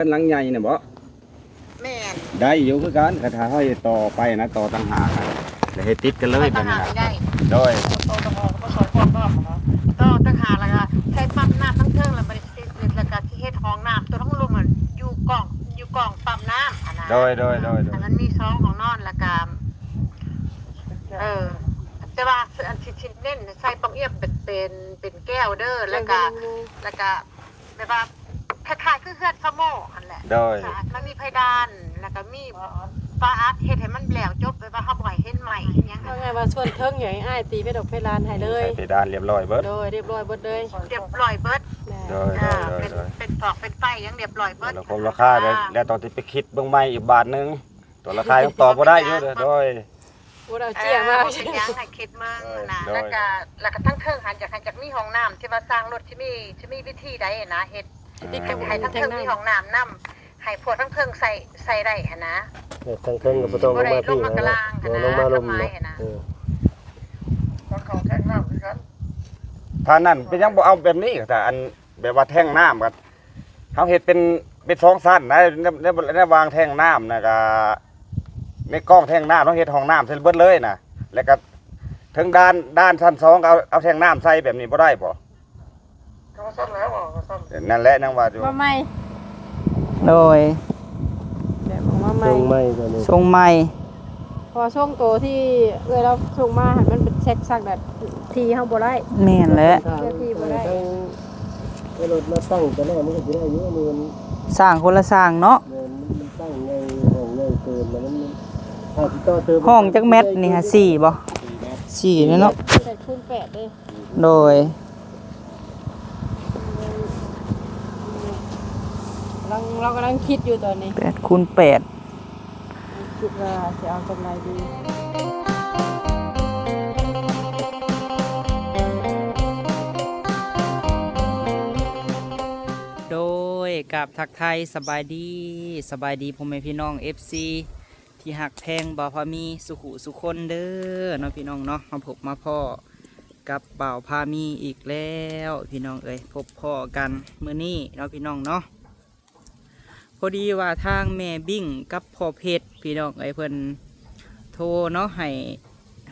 เป็นหลังใหญ่เนี่ยบ่แม่นได้อยู่คือกันคาถาให้ต่อไปนะต่อต่างหากแล้วให้ติดกันเลย ต่า เป็น งหากได้ โดยต่อต่างหากก็สอยความรอบเนาะต่อต่างหากแล้วก็ใช้ปั๊มน้ำทั้งเทิงแล้วบ่ได้แล้วก็ที่เฮ็ดห้องน้ำตัวทั้งรวมมันอยู่กล่องปั๊มน้ำอันนั้นโดยอันนั้นมี2ของนอนแล้วก็แต่ว่าอันชิ้นเน้นใส่ปั๊มเอียบเป็นแก้วเด้อแล้วก็แบบว่าคล้ายๆคือเฮือนซะโม่อันแหละโดยมันมีเพดานแล้วก็มีฟ้าอาร์ตเฮ็ดให้มันแหลวจบไปว่าเฮาบ่ให้เห็นใหม่อีหยังว่าไงว่าส่วนเทิงอย่างอ้ายตีไปดอกเพลานให้เลยเพดานเรียบร้อยเบิดโดยเรียบร้อยเบิดเลยเรียบร้อยเบิดโดยเป็นปอกเป็นไฟยังเรียบร้อยเบิดแล้วผมราคาแล้วตอนที่ไปคิดเบิ่งใหม่อีกบาทนึงตัวราคายังตอบบ่ได้อยู่โดยบ่เอาเจี้ยมาเป็นยังให้คิดมึงนะแล้วก็ทั้งเทิงหันจากมีห้องน้ำที่ว่าสร้างรถที่มีวิธีใดนะเฮ็ดให้ทั้งเทิงมีห้องน้ำนำให้พวกทั้งเทิงใส่ได้หั่นนะทั้งเทิงก็บ่ต้องลงมาพี่นะลงมาลมนะของแท่งน้ำคือกันถ้านั่นเป็นยังบ่เอาแบบนี้แต่อันแบบว่าแท่งน้ำก็เฮาเฮ็ดเป็น2ชั้นนะในวางแท่งน้ำนะก็ในกล้องแท่งน้ำต้องเฮ็ดห้องน้ำเสร็จเบิดเลยนะแล้วก็ถึงด้านชั้น2เอาแท่งน้ำใส่แบบนี้บ่ได้บ่ก็ซ่อมแล้วบ่ซ่อมนั่นแหละนางว่าอยู่มาใหม่โดยแบบมาใหม่ทรงใหม่ตัวนี้ทรงใหม่พอช่วงโตที่เราส่งมาให้มันเป็นเซ็กซักแบบทีเฮาบ่ได้แม่นแล้วทีบ่ได้ให้รถมาตั้งแต่แรกมันก็สิได้อยู่นี่มันสร้างคนละสร้างเนาะมันตั้งในห้องในเกินแล้วมันถ้าสิต่อเติมห้องจักเม็ดนี่ฮะ4บ่4เนาะ8คูณ8เด้โดยเรากำลังคิดอยู่ตอนนี้8คูณ8คิดว่าจะเอาจังไดดีโดยกับทักไทยสบายดีพ่อแม่พี่น้อง FC ที่หักแพงบ่าวพามีสุขุสุคนเด้อเนาะพี่น้องเนาะมาพบมาพ่อกับบ่าวพามีอีกแล้วพี่น้องเอ้ยพบพ่อกันมื้อนี้เนาะพี่น้องเนาะพอดีว่าทางแม่บิ่งกับพ่อเพชรพี่น้องเอ้ยเพิ่นโทรเนาะให้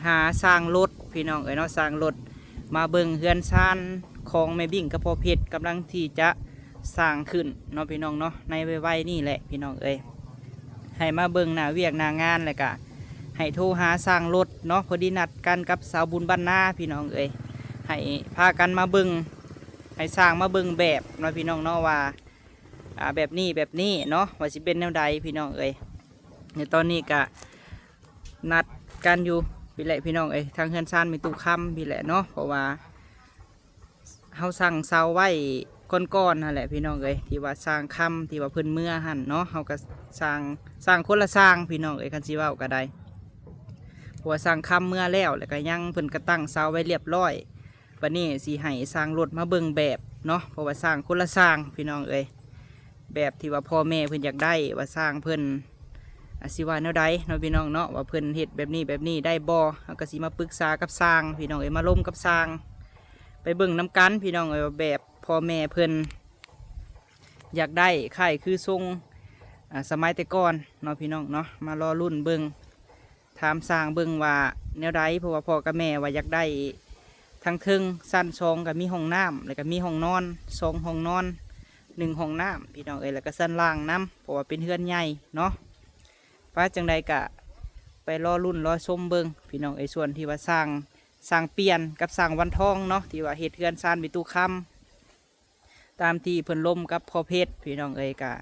หาสร้างรถพี่น้องเอ้ยเนาะสร้างรถมาเบิ่งเฮือนซ่านของแม่บิ่งกับพ่อเพชรกำลังที่จะสร้างขึ้นเนาะพี่น้องเนาะในไวๆนี่แหละพี่น้องเอ้ยให้มาเบิ่งหน้าเวียกหน้างานเลยกะให้โทรหาสร้างรถเนาะพอดีนัดกันกับสาวบุญบ้านนาพี่น้องเอ้ยให้พากันมาเบิ่งให้สร้างมาเบิ่งแบบเนาะพี่น้องเนาะว่าแบบนี้เนาะว่าสิเป็นแนวใดพี่น้องเอ้ยในตอนนี้กะนัดกันอยู่พี่แหละพี่น้องเอ้ยทางเฮือนซ่านมีตู้ค้ำพี่แหละเนาะเพราะว่าเฮาสั่งเสาไว้ก้อนๆนั่นแหละพี่น้องเอ้ยที่ว่าสร้างค้ำที่ว่าเพิ่นเมื่อหั่นเนาะเฮาก็สร้างคนละสร้างพี่น้องเอ้ยคันสิเว้าก็ได้เพราะว่าสร้างค้ำเมื่อแล้วก็ยังเพิ่นก็ตั้งเสาไว้เรียบร้อยบัดนี้สิให้สร้างรถมาเบิ่งแบบเนาะเพราะว่าสร้างคนละสร้างพี่น้องเอ้ยแบบที่ว่าพ่อแม่เพิ่นอยากได้ว่าสร้างเพิ่นสิว่าแนวใดเนาะพี่น้องเนาะว่าเพิ่นเฮ็ดแบบนี้ได้บ่เฮาก็สิมาปรึกษากับสร้างพี่น้องเอ้ยมาร่วมกับสร้างไปเบิ่งนำกันพี่น้องเอ้ยว่าแบบพ่อแม่เพิ่นอยากได้ไข่คือทรงสมัยแต่ก่อนเนาะพี่น้องเนาะมารอรุ่นเบิ่งถามสร้างเบิ่งว่าแนวใดเพราะว่าพ่อกับแม่ว่าอยากได้ทั้งเทิงสั้น2กับมีห้องน้ำแล้วก็มีห้องนอน2ห้องนอน1ห้องน้ำพี่น้องเอ้ยแล้วก็สั้นล่างน้ำเพราะว่าเป็นเฮือนใหญ่เนาะป้าจังใดกะไปรอรุ่นรอชมเบิ่งพี่น้องเอ้ยส่วนที่ว่าสร้างเปลี่ยนกับสร้างวันทองเนาะที่ว่าเฮ็ดเฮือนซ่านมีตู้ค้ำตามที่เพิ่นล้มกับพ่อเพชรพี่น้องเอ้ยกะ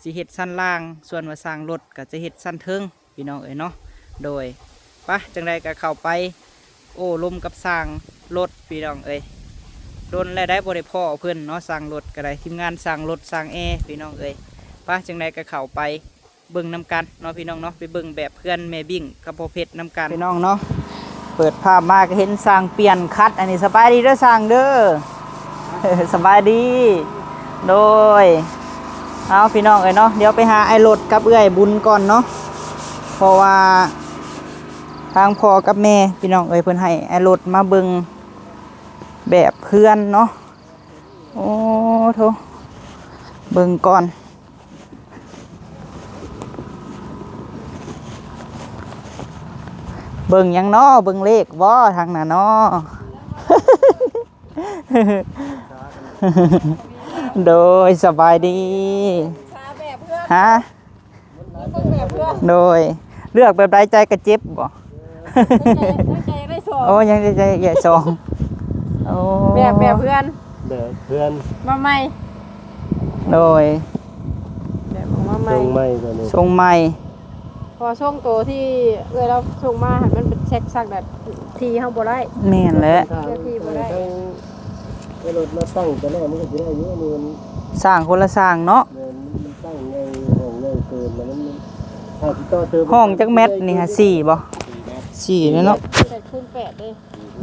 สิเฮ็ดสั้นล่างส่วนว่าสร้างรถก็จะเฮ็ดสั้นเทิงพี่น้องเอ้ยเนาะโดยปะจังใดก็เข้าไปโอ้ล้มกับสร้างรถพี่น้องเอ้ยโดนและได้บ่ได้พ่อเพิ่นเนาะสร้างรถก็ได้ทีมงานสร้างรถสร้างแอร์พี่น้องเอ้ยปะจังใดก็เข้าไปเบิ่งนำกันเนาะพี่น้องเนาะไปเบิ่งแบบเพื่อนแม่บิ่งกับพ่อเพชรนำกันพี่น้องเนาะเปิดภาพมาก็เห็นสร้างเปลี่ยนคัดอันนี้สบายดีเด้อสร้างเด้อสบายดีโดยเอาพี่น้องเอ้ยเนาะเดี๋ยวไปหาไอ้รถกับเอื้อยบุญก่อนเนาะเพราะว่าทางพ่อกับแม่พี่น้องเอ้ยเพิ่นให้ไอ้รถมาเบิ่งแบบเพื่อนเนาะโอ้โถเบิ่งก่อน เบิ่งหยังน้อเบิ่งเลขบ่ทางน่ะน้อ โดยสบายดี ตาแบบเพื่อน ฮะ ต้องแบบเพื่อน โดยเลือกแบบใดใจกระเจ็บบ่ ตั้งใจได้สอบ โอ้ยังใจใหญ่ซองโอ้ แบบเพื่อน แบบเพื่อน มาใหม่ โดย แบบของมาใหม่ ตรงไม่ตัวนี้ ทรงใหม่ พอช่วงโตที่เราส่งมาหันมันเป็นเช็คซักแบบทีเฮาบ่ได้ แม่นแหละ ไอ้รถมาตั้งแต่แรกมันก็สิได้อยู่นี่มัน สร้างคนละสร้างเนาะ มันตั้งในห้องในเกินแล้วมันถ้าสิต่อเติม ห้องจักเม็ดนี่ฮะ4บ่4เลยเนาะ 8คูณ8เด้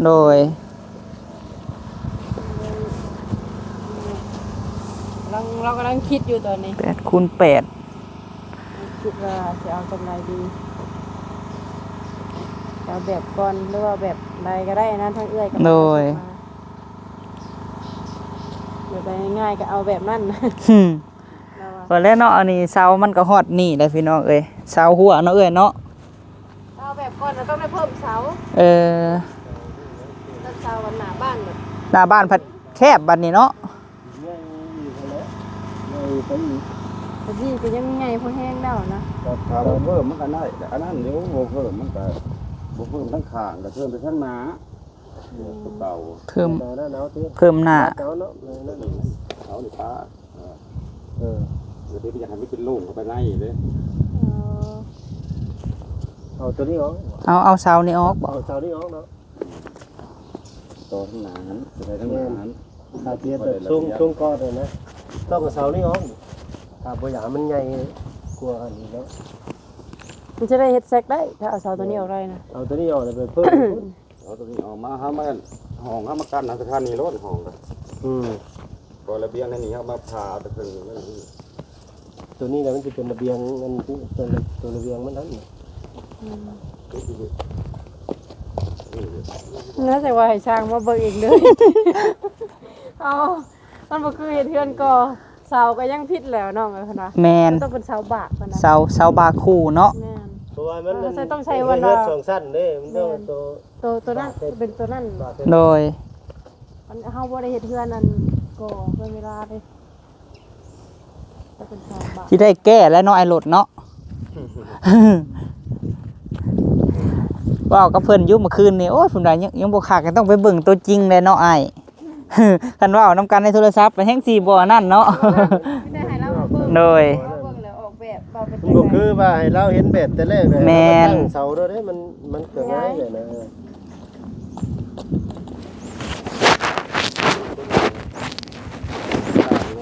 โดย เรากำลังคิดอยู่ตอนนี้ 8คูณ8 คิดว่าจะเอาจำไรดีจะเอาแบบก่อนหรือว่าแบบใดก็ได้นะทั้งเอื้อยกับ โดย แบบใดง่ายๆก็เอาแบบนั้นนะ ฮึม เราว่า พอแล้วเนาะอันนี้เสามันก็ฮอดนี่แหละพี่น้องเอ้ยเสาหัวเนาะเอ้ยเนาะ เอาแบบก่อนเราต้องได้เพิ่มเสา เออ แล้วเสาวันหน้าบ้านแบบ หน้าบ้านพัดแคบบัดนี้เนาะ ง่ายอยู่แล้วง่ายไปอีก แต่นี่ก็ยังไงพอแห้งแล้วนะ ถ้าบ่เพิ่มมันก็ได้แต่อันนั้นเดี๋ยวบ่เพิ่มมันก็บ่เพิ่มทั้งข้างก็เพิ่มไปทั้งหน้าตัวเก่า เพิ่ม หนาวหนาวที่ เพิ่มหน้า หนาวเนาะนั่น เอานี่ป้า เออ เดี๋ยวนี้อยากให้มันเป็นโล่งเข้าไปในเด้ เอาตัวนี้ออก เอาเสานี่ออกบ่ เอาเสานี้ออกเนาะ ต่อทั้งหน้านั้นจะได้ทั้งหน้านั้น ถ้าเทียบแบบช่วงก้อนเลยนะต้องเอาเสานี้ออกถ้าบ่อยากมันใหญ่กว่าอันนี้แล้ว มันจะได้เฮ็ดแซกได้ถ้าเอาเสาตัวนี้ออกได้นะ เอาตัวนี้ออกเลยไปเพิ่ม เอาตัวนี้ออกมาหามาห้องหามากั้นสถานีรถห้องก็ ก็ระเบียงอันนี้ครับมาผ่าตะเพิ่งนั่นนี่ ตัวนี้แหละมันจะเป็นระเบียงมันที่ตัวระเบียงมันนั้น น่าจะว่าให้ช่างมาเบิ่งเองเลย เอามันบ่คือเฮ็ดเฮือนก่อเสาก็ยังผิดแล้วน้องเอ้ยพุ่นว่า แมน มันต้องเป็นเสาบากพุ่นนะ เสาบาคูเนาะ แม่น เพราะว่ามัน ต้องใช้วันละ สองสั้นเด้มันต้องตัว นั้นเป็นตัวนั้น โดย มันเฮาบ่ได้เฮ็ดเฮือนนั่นก่อเพื่อเวลาเด้จะเป็นเสาบาก ที่ได้แก้แล้วเนาะไอ้รถเนาะ ว้าวกับเพิ่นอยู่เมื่อคืนนี่โอ้ยผมได้ยังบ่คักก็ต้องไปเบิ่งตัวจริงเลยเนาะไอ้ คันว่านำกันในโทรศัพท์ไปแฮงสิบ่นั่นเนาะ ได้ให้เราเบิ่ง โดย เอาเบิ่งแล้วออกแบบว่าเป็น มันก็คือว่าให้เราเห็นแบบแต่แรกเลย แม่น ตั้งเสาด้วยเด้มันเกิดง่ายเลยนะ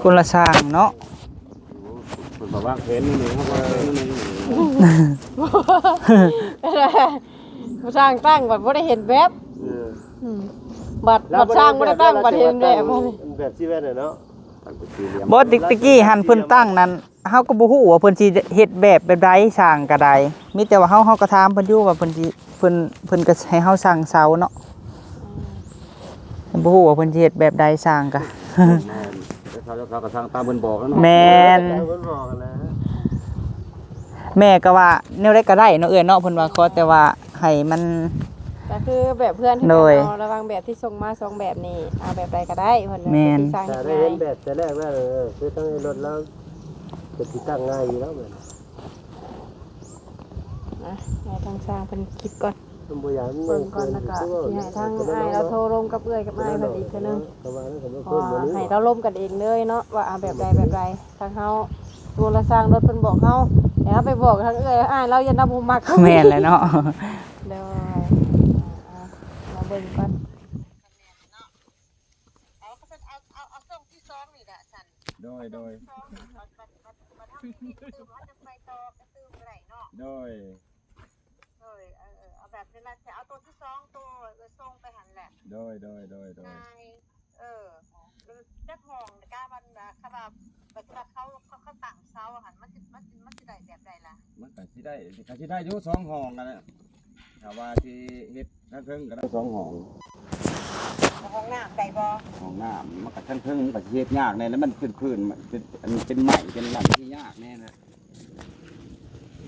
คนละสร้างเนาะ มันบอกว่าเห็นนี่ครับว่าเห็นนี่ ผู้สร้างตั้งบัดบ่ได้เห็นแบบบัดสร้างบ่ได้ตั้งบัดเห็นแบบว่า แบบที่แว่นเนาะ ตั้งเป็นสี่เหลี่ยม บ่ตะกี้หันเพิ่นตั้งนั้นเฮาก็บ่ฮู้ว่าเพิ่นสิเฮ็ดแบบใดสร้างก็ได้มีแต่ว่าเฮาก็ถามเพิ่นอยู่ว่าเพิ่นสิเพิ่นก็ให้เฮาสร้างเสาเนาะบ่ฮู้ว่าเพิ่นสิเฮ็ดแบบใดสร้างก็ เขาก็ทางตามเพิ่นบอกแล้วเนาะ แม่น เพิ่นบอกนะ แม่ก็ว่าแนวใดก็ได้เนาะเอ้ยเนาะเพิ่นว่าขอแต่ว่าให้มัน ก็คือแบบเพื่อนที่ โดย เอาระวังแบบที่ส่งมา2แบบนี้เอาแบบใดก็ได้เพิ่น แม่น ที่สร้าง แต่ได้ ง่า เห็ ย นแบบแต่แรกแล้วคือต้องให้รถแล้วจะติดตั้งง่ายอยู่แล้วเหมือน นะให้ทางสร้างเพิ่นคิดก่อน มันบ่อยาก เบิ่งก่อนแล้วก็สิให้ทางอ้ายเราโทรลงกับเอื้อยกับอ้ายเพิ่นอีกเทื่อนึง ประมาณนั้นก็บ่ พ เพิ่ อ มบ่นี้ ให้เราล่มกันเองเลยเนาะว่าเอาแบบใดแบบใดทางเฮาตัวละสร้างรถเพิ่นบอกเฮาแต่เฮาไปบอกทางเอื้อยอ้ายเราอย่านำบ่มัก แม่นแหละเนาะ เด้อมาเบิ่งก่อน เอาส่งที่ซองนี่แหละฉัน โดย ซองมาทำนี่ตื่นว่าจะไปต่อกระตือไรเนาะ โดย เอาแบบนี้ละจะเอาตัวที่ซองตัวส่งไปหันแหละ โดย นายเจ้าของกล้าบันเขาแบบเขาต่างเซาหันมันจะได้แบบใดล่ะ มันก็สิได้อยู่สองห้องกันแหละถ้าว่าที่เฮ็ดทั้งเพิ่งก็ได้สองห้อง ห้องน้ำใดบ่ ห้องน้ำมันก็ทั้งเพิ่งมันก็สิเฮ็ดยากแน่แล้วมันเป็นพื้นเป็นอันเป็นไม้เป็นหลังที่ยากแน่นะ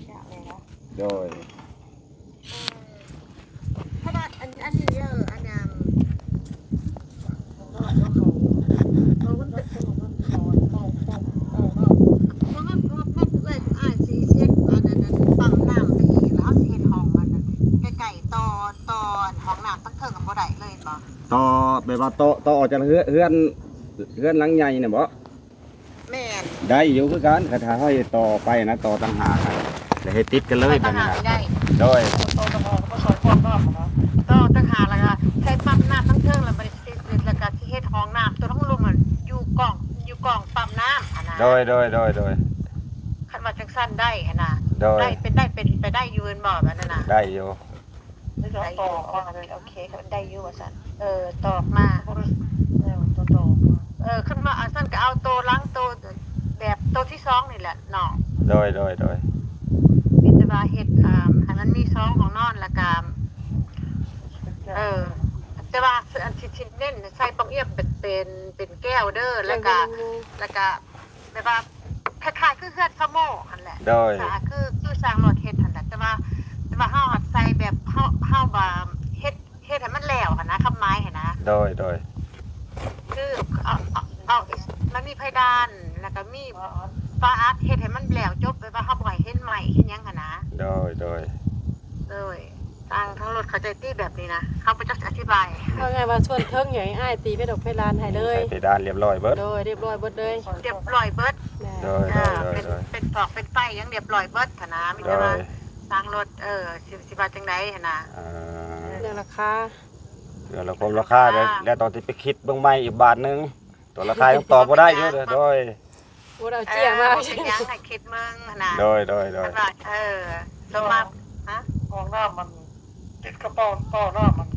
อยากเลยนะ โดย อันนี้เยอะอันนั้นมันเลยอ่านสีเช็คอันนั้นปั๊มน้ำไปอีกแล้วเห็นห้องมันไก่ต่อห้องน้ำตั้งเทิงกับบ่ได้เลยบ่ ต่อแบบว่าต่อออกจากเฮือนหลังใหญ่เนี่ยบ่ แม่น ได้อยู่คือกันคาถาเฮาต่อไปนะต่อต่างหากกันแล้วให้ติดกันเลย ต่า บั ง ด หา นี้ ก นะ ได้ โดย ต่อต่างหากแล้วก็ใช้ปั๊มน้ำตั้งเทิงแล้วบ่ได้ติดแล้วก็ที่เฮ็ดห้องน้ำตัวทั้งลุมมันอยู่กล่องปั๊มน้ำอันน่ะ โดย คันว่าจังซั่นได้หั่นน่ะ โดย ได้เป็นไปได้อยู่เอิ้นบ่แบบนั้นน่ะ ได้อยู่ ได้อยู่โอเคเขาได้อยู่ว่าซั่นตอกมาขึ้นมาอันซั่นก็เอาโตล้างโตแบบโตที่2นี่แหละเนาะ โดย มีแต่ว่าเฮ็ดให้มันมี2ของนอนแล้วก็แต่ว่าอันที่เน้นใส่ปองเอียบเป็นแก้วเด้อแล้วก็แบบว่าคล้ายๆคือเฮือนขโมหั่นแหละ โดย คือสร้างรถเฮ็ดหั่นแหละแต่ว่าเฮาใส่แบบเฮาบ่เฮ็ดให้มันแล้วหั่นนะคำไม้หั่นนะ โดย คือเอามันมีเพดานแล้วก็มีฟ้าอัดเฮ็ดให้มันแล้วจบไปว่าเฮาบ่ให้เห็นใหม่เห็นหยังหั่นนะ โดย ทางรถเขาใจตี้แบบนี้นะเขาบ่จักอธิบาย ว่าไงว่าส่วนเทิงใหญ่อ้ายตีไปดอกเพลานให้เลย ใส่เพดานเรียบร้อยเบิด โดยเรียบร้อยเบิดเลย เรียบร้อยเบิด แหน่ โดย เป็นตอกเป็นไฟยังเรียบร้อยเบิดหั่นนะมีแต่ว่าทางรถสิว่าจังได๋หั่นนะ เรื่องราคา เดี๋ยวเราคมราคาแล้วตอนที่ไปคิดเบิ่งใหม่อีกบาทนึงตัวราคายังตอบบ่ได้อยู่โดย บ่ได้เอาเจียมา เป็นหยังให้คิดมึงหั่นนะ โดย ว่าลงมาฮะ ห้องน้ำมันติดกระเป๋าต่อหน้ามัน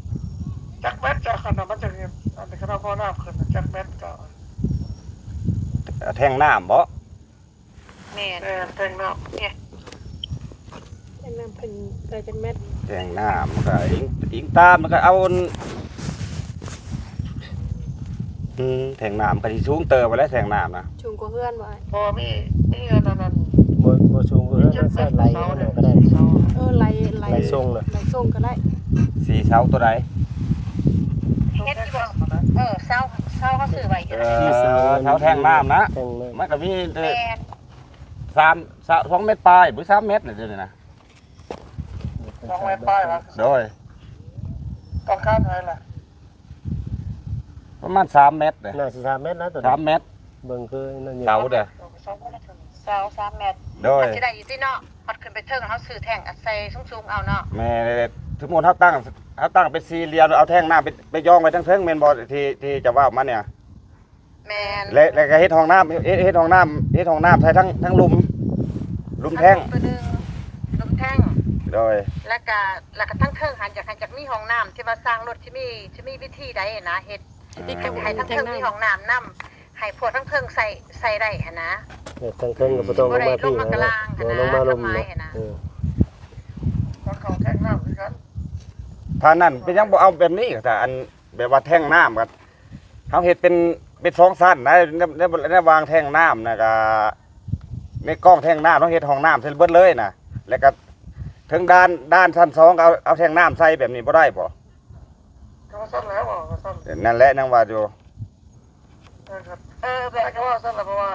จักแมทจากขนาดมันจะเห็นอันนี้ขนาดพ่อหน้าขึ้นจักแมทก็ แท่งน้ำบ่ แม่น แต่งหน้า เนี่ย อันนั้นเพิ่นได้จักเม็ด แท่งน้ำมันก็อิงตามมันก็เอาแท่งน้ำก็สิสูงเติบไปแล้วแท่งน้ำนะ ชุมกว่าเฮือนบ่อ้าย พอมีอันนั้น บ่ชูงก็เรื่องซ่าไหลอันนั้นก็ได้ ไหล ไหลส่งน่ะ ไหลส่งก็ได้ สีเสาตัวใด เฮ็ดที่บ่เศร้าเขาซื้อไว้อยู่ เสาแท่งน้ำนะ แท่งเลย มันก็มี แม่น 2 เมตรปลายหรือ3 เมตรนี่เด้อนะ 2 เมตรป้ายละ โดย ต้องค่าเท่าไหร่ล่ะ ประมาณ3 เมตรเลย น่าสิ3เมตรนะตัว 3 เมตร เบิ่งคือนั่นอยู่ เสาเด้อ เศร้า3เมตร โดย สิได้อยู่ที่เนาะฮอดขึ้นไปเทิงเขาซื้อแท่งอัดใส่สูงๆเอาเนาะ แม่สมมุติเฮาตั้งเป็นสี่เหลี่ยมเอาแท่งน้ำไปย่องไว้ทั้งเทิงแม่นบ่ที่จะว่ามาเนี่ย แม่น แล้วก็เฮ็ดห้องน้ำเฮ็ดห้องน้ำใส่ทั้งหลุมแท่ง ตัวนึงลุมแท่ง โดย แล้วก็ทั้งเทิงหันจากมีห้องน้ำที่ว่าสร้างรถที่มีวิธีใดนะเฮ็ดให้ทั้งเทิงมีห้องน้ำนำให้พวกทั้งเทิงใส่ได้หั่นนะ ทางเทิงก็บ่ต้องลงมาพี่ บ่ได้ลงมากลาง ลงมาลม ทำไมอะนะ ต้องเข้าแท่งน้ำด้วยกัน ถ้านั่นเป็นยังบ่เอาแบบนี้ก็ถ้าอันแบบว่าแท่งน้ำก็เฮาเฮ็ดเป็น2ชั้นนะในวางแท่งน้ำนะก็ในกล้องแท่งน้ำเฮาเฮ็ดห้องน้ำเสร็จเบิดเลยนะแล้วก็ถึงด้านชั้น2ก็เอาแท่งน้ำใส่แบบนี้บ่ได้บ่ ก็สั้นแล้วก็สั้น นั่นแหละนังว่าอยู่ นะครับแต่ก็ว่าสั้นแล้วเพราะว่า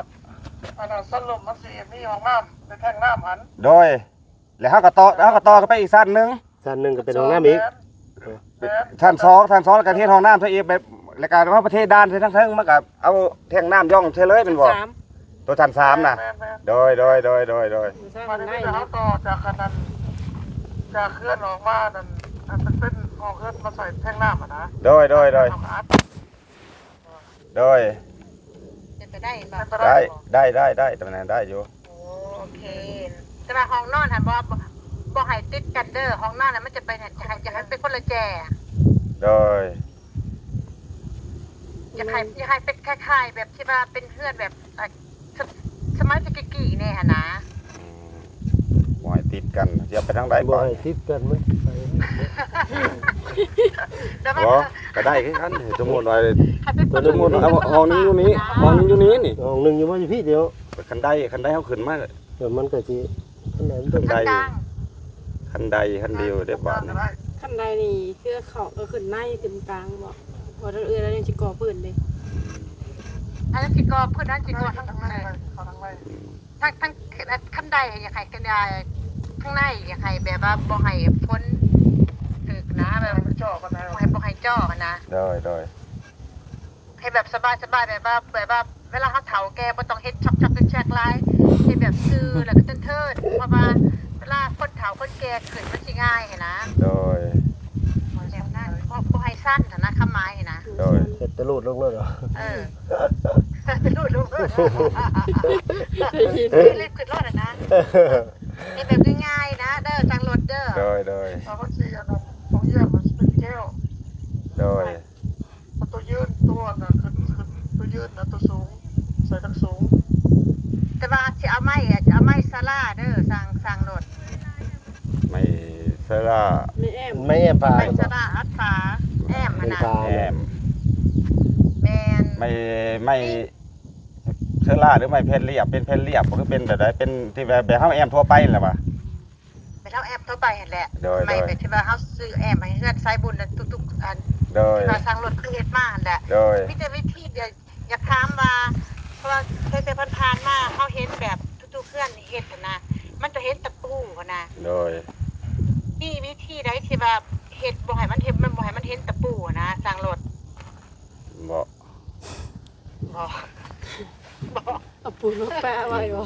อันนั้นสั้นลมมันสิมีห้องน้ำเป็นแท่งน้ำหัน โดยแล้วเฮาก็ต่อกันไปอีกชั้นหนึง ชั้นหนึงก็เป็นห้องน้ำอีก ชั้น2แล้วก็เฮ็ดห้องน้ำซะอีกแบบแล้วก็ว่าประเทศด้านทั้งเทิงมันก็เอาแท่งน้ำย่องใช่เลยเป็นบ่ 3 ตัวชั้น3น่ะโดย สร้าง มา ได้ ได้แล้วต่อจากขนาดจากเคลื่อนออกมานั่นอันเป็นห้องเคลื่อนมาใส่แท่งน้ำอ่ะนะ โดย จะไปได้บ่ ได้ตรงนั้นได้อยู่ โอเคแต่ว่าห้องนอนหั่นบ่ให้ติดกันเด้อห้องนอนน่ะมันจะไปจะให้เป็นคนละแจ โดย อยากให้เป็นคล้ายๆแบบที่ว่าเป็นเพื่อนแบบสมัยตะกี้เนี่ยหั่นนะ บ่ให้ติดกันจะไปทางใด บ่ บ่ ให้ทิศกันมันไป แต่ว่า บ่ก็ได้คือกันสมมุติว่า ให้เป็นคน สมมุติเอาห้องนี้อยู่นี้ห้องนี้อยู่นี้นี่ ห้องหนึงอยู่ว่าอยู่พี่เดียว คันใดเฮาขึ้นมา เดี๋ยวมันก็สิอันนั้นต้อง กลาง คันใดคันเดียวเด้อบาดนี้ คัน ขั้นใดนี่คือเขาขึ้นในขึ้นกลางบ่พอแล้วยังสิก่อพื้นเลย อันนั้นสิก่อเพิ่นนั้นสิก่อทั้ง ทั้ง ทั้ ใน ง เขาทั้งใน ขั้นใดอยากให้กันยายข้างในอยากให้แบบว่าบ่ให้พ้นถึกนะแบบ ไม่จ่อกันนะ บ่ให้จ่อกันนะ โดย ให้แบบสบายแบบว่าเวลาเขาเฒ่าแกบ่ต้องเฮ็ดช็อกๆแชกๆหลายให้แบบซื่อแล้วก็เทิดๆเพราะว่าเวลาคนเฒ่าคนแก่ขึ้นมันสิง่ายหันนะ โดย แบบนั้นบ่ให้สั้นหันนะคำหมายหันนะ โดย เฮ็ดแตะลูดลงเลยเหรอ รูดรีบขึ้นรถนะให้แบบง่ายๆนะเด้อจังรถเด้อ โดย เอาก็สิอันนั้นของเยี่ยมมันเป็นแก้ว โดย ตัวยืนตัวน่ะขึ้นตัวยืนน่ะตัวสูงใส่ทั้งสูง แต่ว่าสิเอาไม้ศาลาเด้อสั่งรถ ไม่เสลา ไม่แอม ไม่แอมพา ไม้ ย ศาลาอัดฝาแอมหันนะ แอม แม่น ไม่เสลาหรือไม่แผ่นเรียบเป็นแผ่นเรียบก็คือเป็นแบบใดเป็นที่แบบเฮาแอมทั่วไปนั่นแหละว่ะ ไม่เท่าแอมทั่วไปหั่นแหละ โดย ไม่แบบที่ว่าเฮาซื้อแอมให้เฮือนสายบุญน่ะทุกๆอัน โดย ที่ว่าสั่งรถคือเฮ็ดมาหั่นแหละ โดย มีแต่วิธีเดียวอยากถามว่าเพราะว่าเคยผ่านๆมาเฮาเห็นแบบทุกๆเพื่อนเฮ็ดหั่นนะมันจะเห็นตะปูหั่นนะ โดย มีวิธีใดที่ว่าเฮ็ดบ่ให้มันเห็นมันบ่ให้มันเห็นตะปูหั่นนะสั่งรถ บ่ บ่ เอาปูนมาแปะไว้บ่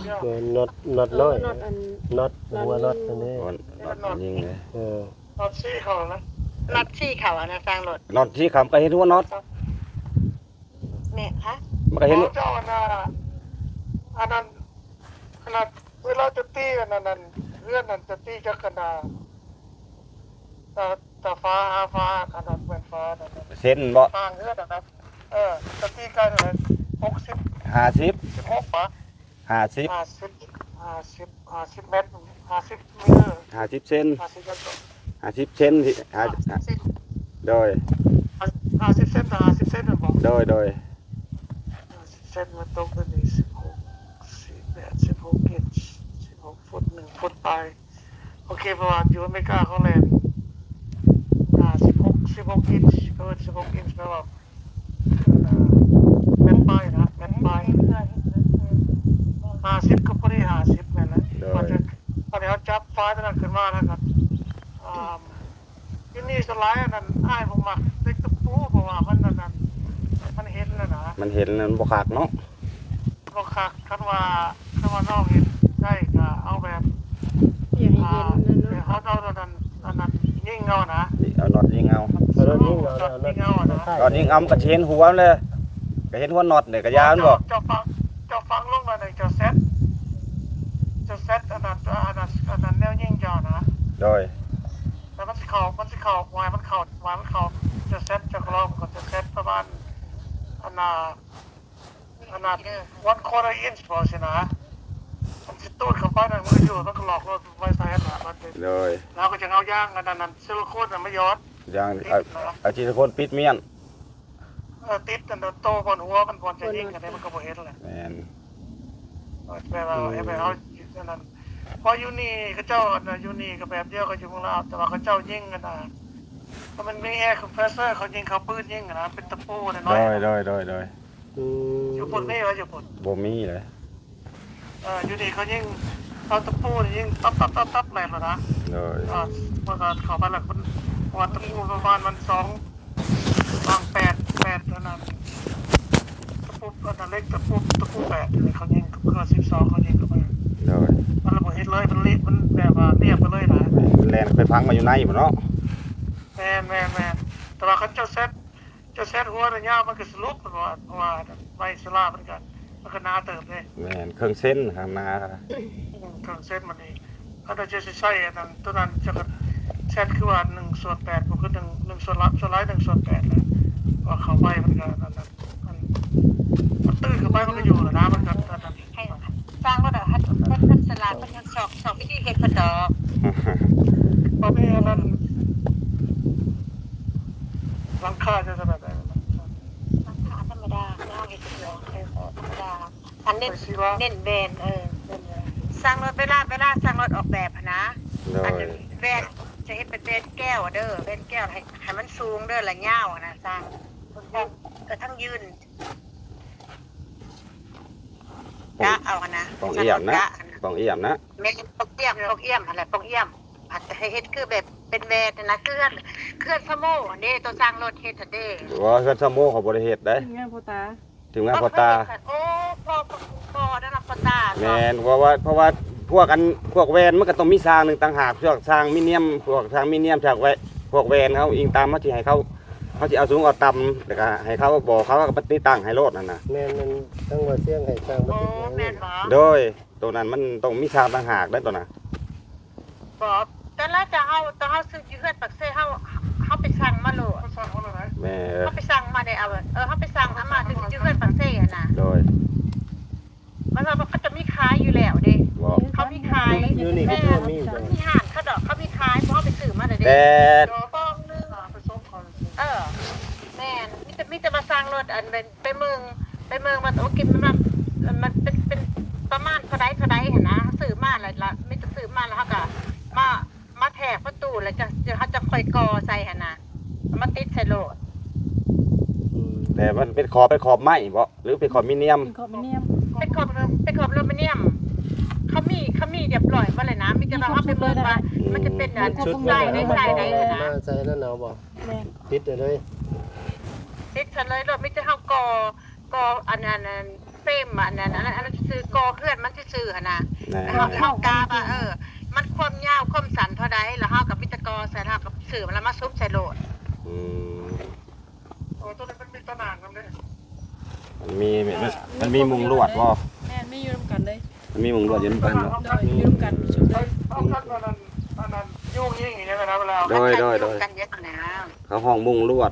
น็อตน้อย น็อตอัน น็อตหัวน็อตอันนี้ นยิงเลย ตอนซี่เขานะ นัดชี้เขาอะนะสั่งรถ น็อตที่คำก็เห็นหัวน็อต เนี่ยฮะ มันก็เห็น เจ้าอันนั้นขนาดเวลาจะตีกันนั้นเรื่องนั้นจะตีจักกันนาแต่ฟ้าขนาดเหมือนฟ้านั่น เส้นบ่ ทางเรื่องนะจะตีกันเลย60 50 16ป่ะ 50 50เมตร50เมตร 50เซน 50เมตร 50เซนที่โดย 50เซน50เซนบอก โดย เซนมันตกเป็น16 18 16 อินช์16 ฟุต 1 ฟุตไปโอเคประวัติอยู่อเมริกาเขาแลนด์16 อินช์เกิน16 อินช์แปลว่าแม่นไปนะแม่นไป50ก็พอดี50นั่นแหละพอดีเขาจับไฟล์นั้นขึ้นมานะครับที่นี่สไลด์นั้นอ้ายผมมักเล็กตะปูเพราะว่ามันนั่นมันเห็นแล้วนะ มันเห็นมันบ่คักเนาะ ก็คักคันว่าน้องเห็นได้ก็เอาแบบ อยากให้เย็นนั่นเนาะ เขาเอาอันนั้นยิ่งเงานะ เอาน็อตยิงเอา เอาน็อตยิงเอาน็อต ยิ่งเงานะ น็อตยิงเอามันก็เห็นหัวมันเลยก็เห็นหัวน็อตเนี่ยก็ยาวมันบ่ เจ้าฟังลงมาหน่อยเจ้าเซ็ตอันนั้นแนวยิ่งเจ้านะ โดย แล้วมันสิเข่าวายมันเข่าจะเซ็ตจะกรอบก็จะเซ็ตประมาณอันน่ะ1/4 อินช์พอสินะมันสิตูดเข้าไปนั่นมันอยู่มันก็หลอกรถไว้ใส่น่ะมันเป็น โดย แล้วก็จะเอาย่างอันนั้นซิลิโคนน่ะไม่ย้อน อย่างอาชีพคนปิดเมียน ติดอันนั้นโตบนหัวมันพอจะยิงกันได้มันก็บ่เห็นแหละ แม่น แปลว่าไปเอาอันนั้นพออยู่นี่เขาเจ้าอยู่นี่ก็แบบเดียวกับอยู่เมืองลาวแต่ว่าเขาเจ้ายิงกันนะเพราะมันมีแอร์คอมเพรสเซอร์เขายิงเขาปืนยิงกันนะเป็นตะปูน้อยๆ โดย อยู่ปุ่นนี่ว่าอยู่ปุ่น บ่มีเลย อยู่นี่เขายิงเอาตะปูยิงตับแหลมแล้วนะ โดย เมื่อก่อนเขาไปแล้วมันว่าตะปูประมาณมัน8อันนั้นตะปูอันนั้นเล็กตะปู8นี่เขายิงเพื่อ12เขายิงเข้าไป โดย มันระเบิดเฮ็ดเลยมันเละมันแบบว่าเรียบไปเลยนะ แลนไปพังมาอยู่ในบ่เนาะ แม่นแต่ว่าเขาเจ้าเซตหัวระยะมันก็สรุปเพราะว่าใบสลามันก็น่าเติบเลย แม่นเครื่องเส้นข้างหน้าครับ เครื่องเซตมันนี่เขาจะใช้อันนั้นตัวนั้นจะเซตคือว่า1/8ก็คือ1ส่วนรับส่วนร้าย1/8นะว่าเขาใบมันก็นั่นมันตื้นเข้าไปมันก็อยู่แล้วนะมันก็นั่น ให้สร้างรถอะฮัดพัฒนาเป็นทั้งสองวิธีเฮ็ดเพิ่นดอก พอมีอันนั้นหลังคาจะแบบไหน ธรรมดาไม่เอาเฮ็ดเองธรรมดาอันเน้นแบรนด์สร้างรถเวลาสร้างรถออกแบบนะ โด อัน ย แบรนด์จะ จะเฮ็ดเป็นเบนแก้วเด้อเบนแก้วให้มันสูงเด้อละยาวนะสร้างทั้งยืนกะเอานะ ต้องเอี่ยมนะต้องเอี่ยมนะ เม็ดปอกเอี่ยมอะไรปอกเอี่ยมอาจจะให้เฮ็ดคือแบบเป็นแบนนะเคลื่อนสโมนี่ตัวสร้างรถเฮ็ดเด้อ ว่าเฮือนซะโมเขาบ่ได้เฮ็ดได้ งานพ่อตา ถึงแม้พ่อตา โอ้พอได้รับพ่อตา แม่นเพราะว่าพวกแวนมันก็ต้องมีสร้างหนึงต่างหากพวกสร้างมิเนียมพวกสร้างมิเนียมจากพวกแวนเขาอิงตามเขาสิให้เขาสิเอาสูงเอาต่ำแล้วก็ให้เขาบอกเขาก็ปฏิตั้งให้โลดนั่นน่ะ แม่นมันตั้งว่าเสียงให้สร้างบ่ โอ้ ติด แม่นบ่ โดยตัวนั้นมันต้องมีสร้างต่างหากได้ตัวน่ะ บอกแต่ละจะเฮาซื้ออยู่เฮือนปักเซ่เฮาไปสั่งมาโล สร้างคนละไหน แม่ เฮาไปสั่งมาได้เอาเฮาไปสั่งมาถึงอยู่เฮือนปักเซ่อ่ะนะ โดย มันว่าเขาจะมีขายอยู่แล้วเด้ บอก เขามีขาย อยู่นี่ก็ แม่ มีอยู่จัง มีห้างเขาดอกเขามีขายเพราะเขาไปซื้อมาเด้ แต่ ฟองนึง ไปส่งก่อน แม่นมีแต่มาสร้างรถอันเป็นไปเมืองมันโอ้กินมันเป็นประมาณเท่าใดหั่นนะซื้อมาแล้วละมีแต่ซื้อมาแล้วเฮาก็มาแทกประตูแล้วจะเขาจะค่อยก่อใส่หั่นนะมาติดใส่โลด แต่มันเป็นขอบไม้บ่หรือเป็นขอบมิเนียม เป็นคอมมิเนียม เป็นขอบอลูมิเนียมเขามีเรียบร้อยว่าเลยนะมีแต่ว่าเขาไปเบิ่งว่ามันจะเป็นอัน ชุด ใส่ได้ใส่ได้นะ มาใส่นั่นเอาบ่ แม่น ติดเลย ติดซะเลยรถมีแต่เฮากออันนั้นเฟรมอันนั้นซื้อกอเคลื่อนมันซื่อๆหั่นน่ะ นะ แล้วเฮากาว่ามันความยาวความสั้นเท่าใดแล้วเฮากับมีแต่กอใส่เฮากับซื้อมันแล้วมาซุบใส่โลด อืม โอ้ตัวนี้เป็นมีตะนางนำเด้ มันมีมุงลวดบ่ แม่นไม่อยู่ร่วมกันเลย มันมีมุงลวดอยู่นำกันบ่ โดยอยู่ร่วมกันชุดเลย เอาคันนั้นยุ่งยิ่งอย่างนี้นะเวลา โดยกันเยอะนะ เขาห้องมุงลวด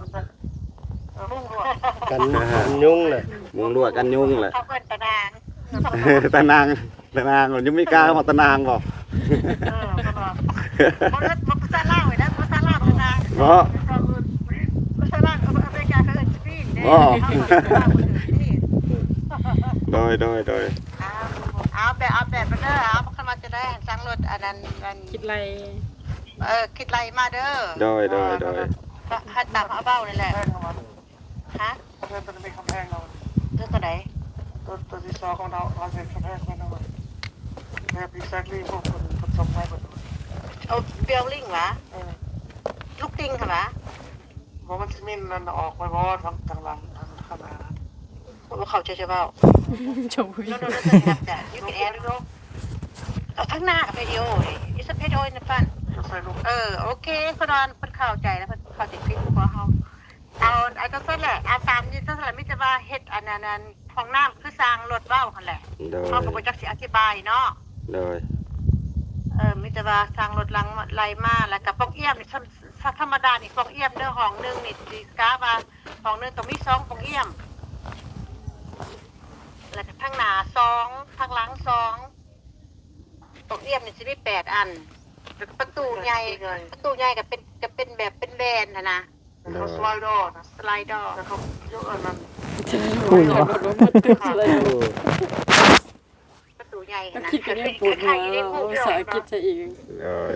มุ่งด้วย กันยุ่งน่ะ มุงลวดกันยุงแหละ เขาเพิ่นตะนาง ตะนางมันยังไม่กล้าของตะนางบ่ ตะนาง มันภาษาลาวไว้นะภาษาลาวตะนาง บ่ ภาษาลาวอเมริกาเขาเอิ้นสปีนเด้ โดย เอาแบบมาเด้อเอาคันมาจะได้สั่งรถอันนั้น คิดไร คิดไรมาเด้อ โดย ให้ตามเอาเบ้านี่แหละ แพงเข้ามา ฮะ เพื่อนตัวนี้มีคำแพงเรา เรื่องตัวไหน ตัวที่สองของเราเป็นคำแพงของเราแบบ exactly พวกคนผสมไว้หมด เอาเบลลิงวะลูกติงค่ะวะ ว่ามันจะมีนั่นออกไปบ่ทางหลังทางข้างหน้า ว่าเขาจะเบ้า โชว์ โน่นๆๆยูแอนดูเอาทั้งหน้ากับวิดีโอเลยยูสเพดโอยนะฟัน จะใส่ลูก โอเคพอนอนเพิ่นเข้าใจแล้วเพิ่นเข้าใจผิดกว่าเฮาเอาไอ้ก็ซั่นแหละเอาตามนี้ซั่นแหละมิจะว่าเฮ็ดอันนั้นห้องน้ำคือสร้างรถเว้าหั่นแหละ โดย เฮาก็บ่จักสิอธิบายเนาะ โดย มิจะว่าสร้างรถหลังไหลมาแล้วก็ปองเอี่ยมนี่ธรรมดานี่ปองเอี่ยมเด้อห้องนึงนี่สิกะว่าห้องนึงต้องมี2ปองเอี่ยมแล้วก็ทางหน้า2ทางหลัง2ปองเอี่ยมนี่สิมี8อันประตูใหญ่ก็เป็นแบบเป็นแบนน่ะนะ เขาสไลด์ดอร์นะ สไลเดอร์ แล้วเขายกอันนั้น คุณบ่มันตึกเลย ประตูใหญ่ ก็ นะ คิดกันยังปวดหัวภาษาอังกฤษซะอีก โดย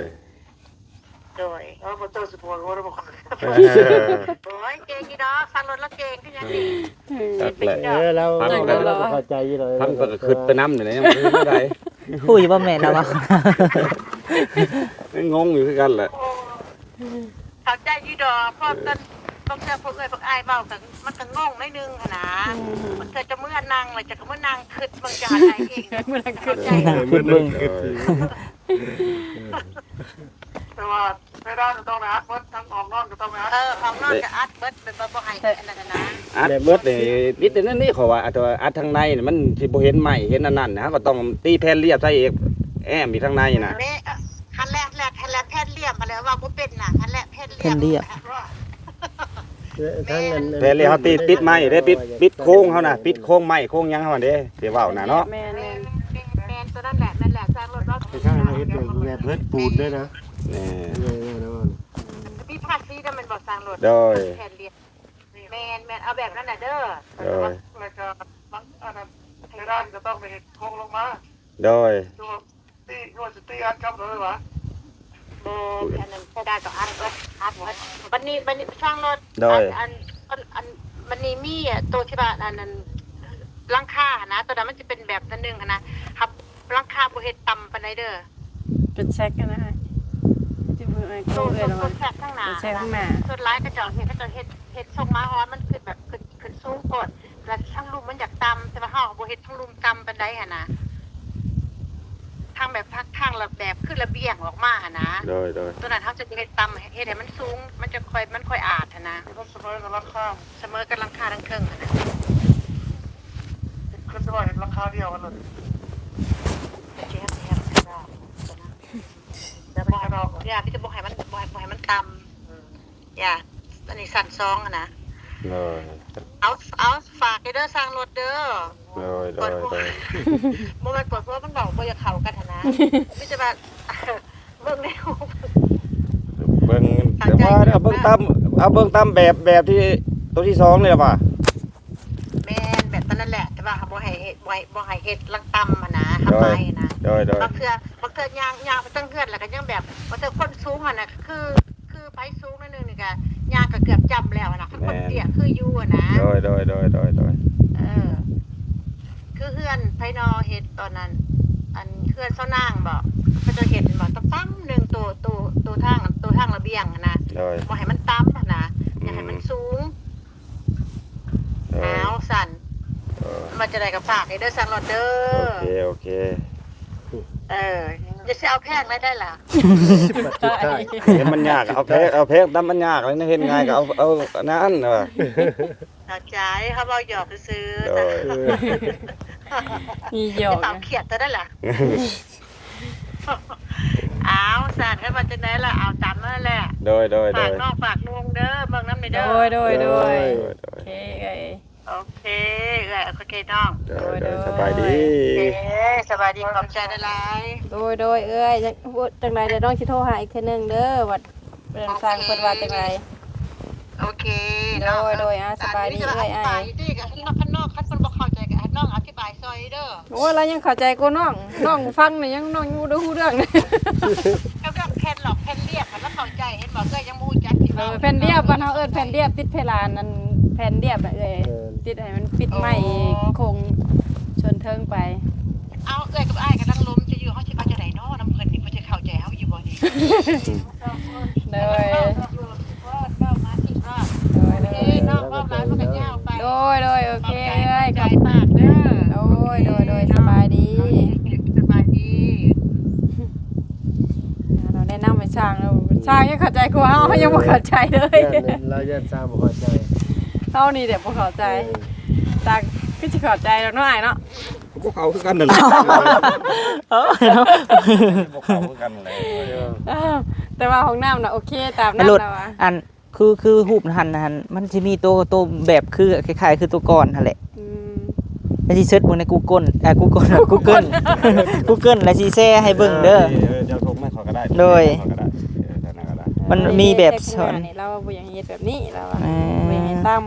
โดย แล้วมาเจอสิบวันว่าได้บอก โอ้ยเก่งอีดอกฟังรถแล้วเก่งขึ้นยังดี เราเข้าใจอยู่เลย พันก็ขึ้นไปน้ำนี่นะยังบ่ได้ คุยบ่แม่นแล้วบ่ งงอยู่คือกันแหละ เข้าใจอีดอกเพราะกันบางเทื่อพวกอายเบากันมันก็งงนิดนึงนะมันเกิดจะเมื่อนั่งเลยจะก็เมื่อนั่งขึ้นบางจานอะไรเอง เมื่อนั้นขึ้น นั่งคิดเบิ่ง แต่ว่าไม่ได้จะต้องนะเพิ่นทั้งออกนอนก็ต้องนะ ของนอนกับอัดเบิดเป็นบ่ให้อันนั้นนะ อัดเบิดนี่นิดแต่นั้นนี่เขาว่าตัวอัดทางในนี่มันสิบ่เห็นใหม่เห็นอันนั้นนะก็ต้องตีแผ่นเรียบใส่อีกแอมอีกทางในน่ะ นี่คันแรกแผ่นเลี่ยมมาแล้วว่าบ่เป็นน่ะคันแรกแผ่นเลี่ยม ทั้งนั้น แผ่นเรียบเฮาตีปิดไม้ได้ปิดโค้งเฮาน่ะปิดโค้งไม้โค้งหยังเฮาเด้สิเว้าน่ะเนาะ แม่น แมนตัวนั่นแหละนั่นแหละสร้างรถเรา ข้างเฮ็ดแบบเฮ็ดปูนด้วยนะ นี่ พี่ภาคซีนั่นมันบอกสร้างรถ โดย แผ่นเรียนแมนเอาแบบนั้นน่ะเด้อ โดย แล้วก็บางอันนั้นไม่ได้จะต้องไปโค้งลงมา โดย ดูตีนวดจะตีอันกับเลยวะ โบอันนั้นพอได้ต่ออันก็อัดวันนี้ช่างรถอันวันนี้มีตัวที่บ้านอันนั้นหลังคานะตัวนั้นมันจะเป็นแบบนั้นนึงนะครับหลังคาบ่เฮ็ดต่ำปานใดเด้อ เป็นแซกกันนะฮะที่เพิ่นเอา ตัว เอ้ยแล้ว ตัวแทรกข้างหน้า แซกข้างหน้า ส่วนร้ายกระจอกเฮ็ดทรงม้าฮ้อนมันขึ้นแบบขึ้นสูงกดแล้วช่างลุมมันอยากต่ำแต่ว่าเฮาบ่เฮ็ดช่างลุมต่ำปานใดหั่นนะทางแบบทางระแบบขึ้นระเบียงออกมาหั่นนะ โดย ตัวนั้นเขาจะเฮ็ดต่ำเฮ็ดให้มันสูงมันค่อยอาดนะ มันเสมอกับราคา เสมอกันราคาทั้งเครื่องนะ คือจะว่าเห็นราคาเดียวกันเลย เจ๊ครับแล้วบอกให้เราอย่าพี่จะบอกให้มันต่ำอย่าอันนี้สั่นซองนะ โดย เอาฝากเด้อสร้างรถเด้อ โดย โมมันปวดเพราะมันบอกว่าอย่าเข่ากันนะพี่จะมาเบิ่งแนว เบิ่งแต่ว่าเอาเบิ่งตามแบบที่ตัวที่2เลยป่ะ แม่นแบบนั้นแหละแต่ว่าบ่ให้เฮ็ดลังต่ำนะทำไมนะ โดย บางเทื่อย่างไปตั้งเทื่อนแล้วก็ยังแบบบางเทื่อคนสูงน่ะคือไปสูงนิดนึงนี่ก็ย่างก็เกือบจำแล้วนะคนเตี้ยคืออยู่นะ โดย คือเฮือนไผนอเฮ็ดตอนนั้นอันเฮือนเซานางบอกเขาจะเฮ็ดบอกตั้มนึงตัวทางระเบียงนะ โดย บ่ให้มันต่ำนะอยากให้มันสูงเอาสั่นมันจะได้กับฝากให้เด้อสั่งรถเด้อ โอเค จะสิเอาแพงได้ล่ะ สุดท้าย เห็นมันยากเอาเพกตามมันยากเลยนะเห็นง่ายก็เอานั้นว่ะ เข้าใจเขาบอกหยอกซื้อ โดย มีหยอก ตามเขียดตัวได้ล่ะเอาสั่นให้มันจะไหนล่ะเอาตามนั่นแหละ โดย ฝากน้องฝากลุงเด้อเบิ่งน้ำใน โด เด้อ ยโอเคเอ้ย โอเคโอเคน้อง โดยสบายดี สบายดีขอบใจได้หลาย โดยเอ้ยจังไดเดี๋ยวน้องสิโทรหาอีกเทื่อนึงเด้อว่าเรื่องสร้างเพิ่นว่าจังได โอเค โดยสบายดีเอ้ย อธิบายดิกับข้างนอกคันคนบ่เข้าใจกับน้องอธิบายซอยเด้อ โอ้ยเรายังเข้าใจกูน้องฟังนี่ยังน้องอยู่ดูเรื่องนี่ ก็แผ่นหลอกแผ่นเรียบมันเข้าใจเห็นบ่เคยยังบ่ฮู้จักที่ แผ่นเรียบบ้านเฮาเอิ้นแผ่นเรียบติดเพดานนั่นแผ่นเรียบน่ะเอ้ยติดให้มันปิดไม้คงชนเทิงไป เอาเอ้ยกับอ้ายกำลังล้มจะอยู่เฮาสิเอาจังได๋เนาะน้ำเพิ่นนี่เพิ่นจะเข้าใจเฮาอยู่บ่นี่ โดย ก็มาที่รอดโอเคน้องรอบร้านมันก็ยาวไป โดยโอเคเอ้ย ใจมากเด้อ โดยสบายดี สบายดี เราแนะนำให้ช่างยังเข้าใจกูเฮายังบ่เข้าใจเลย เราจะสร้างบ่เข้าใจ เฮานี่เดี๋ยวบ่เข้าใจตาคือสิเข้าใจแล้วเนาะอ้ายเนาะ พวกเขาคือกันนั่นแหละ เนาะ พวกเขาคือกันเลย แต่ว่าห้องน้ำน่ะโอเคตาม ไอ้ นั้น รถ แล้วอ่ะ อันคือหูปหันมันสิมีตัวแบบคือคล้ายๆคือตัวก่อนนั่นแหละ อืม แล้วสิเสิร์ชเบิ่งใน Google Google แล้วสิแชร์ให้เบิ่งเด้อ เจ้าทงไม่ขอก็ได้ โดย ขอก็ได้นั่นก็ได้ มันมีแบบสอน เราบ่อยากเฮ็ดแบบนี้แล้วอ่ะ อ่า บ่อยากให้ตาม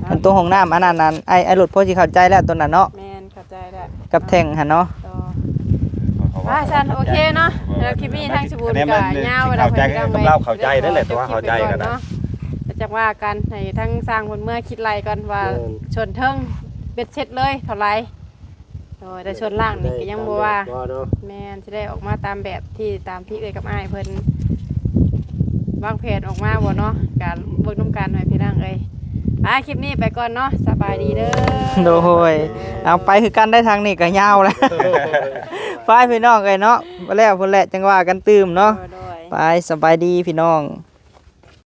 อันตัวห้องน้ำอันนั้นไอ้รถพอสิเข้าใจแล้วตัวนั้นเนาะ แม่นเข้าใจแล้ว กับแท่งหั่นเนาะ ว่าฉันโอเคเนาะแล้วคลิปนี้ทางสบู่ก็ยาว เข้าใจกับเราเข้าใจนั่นแหละตัวเข้าใจกันนะ จะว่ากันให้ทั้งสร้างคนเมื่อคิดไรกันว่าชนเทิงเบ็ดเสร็จเลยเท่าไรโดยแต่ชนล่างนี่ก็ยังบ่ว่าแม่นสิได้ออกมาตามแบบที่เอ้ยกับอ้ายเพิ่นวางแผนออกมาบ่เนาะการเบิ่งนำกันให้พี่น้องเอ้ยคลิปนี้ไปก่อนเนาะสบายดีเด้อ โดยเอาไปคือกันได้ทางนี้ก็ยาวแล้ว ไปพี่น้องเอ้ยเนาะบ่แล้วพุ่นแหละจังว่ากันตื่มเนาะ โดย ไปสบายดีพี่น้อง